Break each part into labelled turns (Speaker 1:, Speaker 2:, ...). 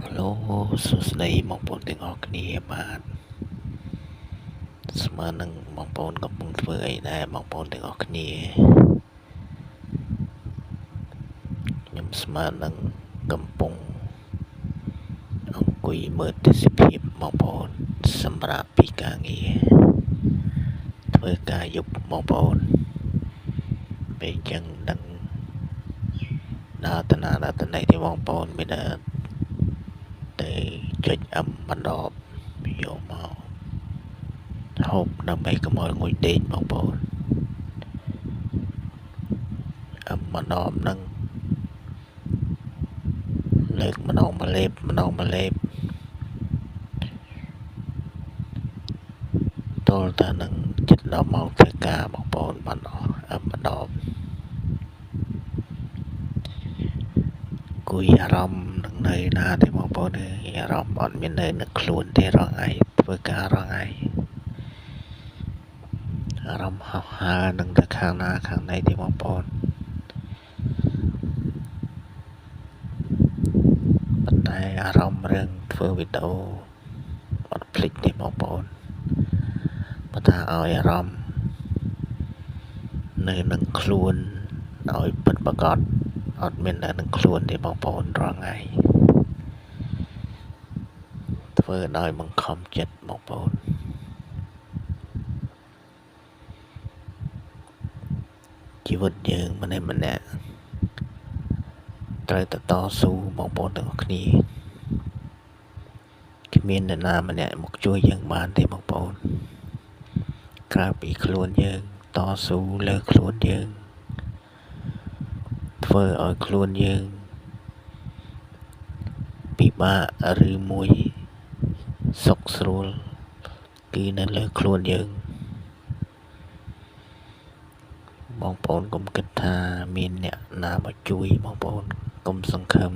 Speaker 1: Hello សួស្តីបងប្អូនទាំងអស់គ្នាបាទស្មើនឹងបងប្អូនកំពុងធ្វើអីដែរបងប្អូនទាំងអស់គ្នាខ្ញុំស្មើនឹងកំពុងអង្គុយមើលទេសភាពបងប្អូនសម្រាប់ពីការងារធ្វើការយប់បងប្អូនពេលចឹងដឹងដើរតាណាដើរតាណីទេបងប្អូនមានតែចុចបណ្ដបយកមកហូបដើម្បីកុំឲ្យងុយដេកបងប្អូនបណ្ដបនឹងលើកម្ដងម្លេបទល់តែនឹងចិត្តដល់ម៉ោងធ្វើការបងប្អូនបណ្ដបគួយអារម្មណ៍នឹងនៅណាទេបងប្អូនអារម្មណ៍អត់មាននៅនឹងខ្លួនទេរាល់ថ្ងៃធ្វើការរាល់ថ្ងៃអារម្មណ៍ហោះហើរនឹងទៅខាងណាខាងណីទេបងប្អូនប៉ុន្តែអារម្មណ៍រឿងធ្វើវីដេអូអត់ភ្លេចទេបងប្អូនបើថាឲ្យអារម្មណ៍នៅនឹងខ្លួនឲ្យពិតប្រាកដអត់មាននៅនឹងខ្លួនទេបងប្អូនរាល់ថ្ងៃធ្វើដោយបង្ខំចិត្តបងប្អូនជីវិតយើងម្នាក់ត្រូវតែតស៊ូបងប្អូនទាំងអស់គ្នាគ្មាននរណាម្នាក់មកជួយយើងបានទេបងប្អូនក្រៅពីខ្លួនយើងតស៊ូលើខ្លួនយើងធ្វើឲ្យខ្លួនយើងពិបាកឬមួយសុខស្រួលគឺនៅលើខ្លួនយើងបងប្អូនកុំគិតថាមានអ្នកណាមកជួយបងប្អូនកុំសង្ឃឹម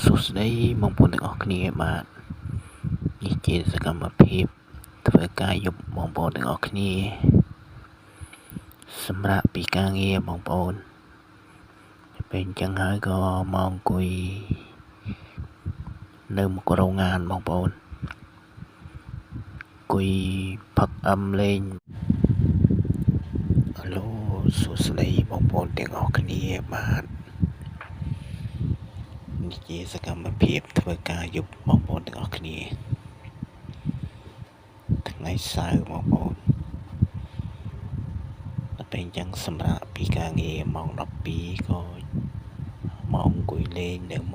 Speaker 1: សួស្តីបងប្អូនទាំងអស់គ្នាបាទនេះជាសកម្មភាពធ្វើការយប់បងប្អូនទាំងអស់គ្នាសម្រាប់ពីការងារបងប្អូនពេលអញ្ចឹងហើយក៏មកអង្គុយនៅមុខរោងងានបងប្អូនអង្គុយផឹកលេងHello សួស្តីបងប្អូនទាំងអស់គ្នាបាទនេះជាសកម្មភាពធ្វើការយប់បងប្អូនទាំងអស់គ្នាថ្ងៃសៅរ៍បងប្អូនដល់ពេលអញ្ចឹងសម្រាប់ពីការងារម៉ោង 12ក៏មកអង្គុយលេងនៅ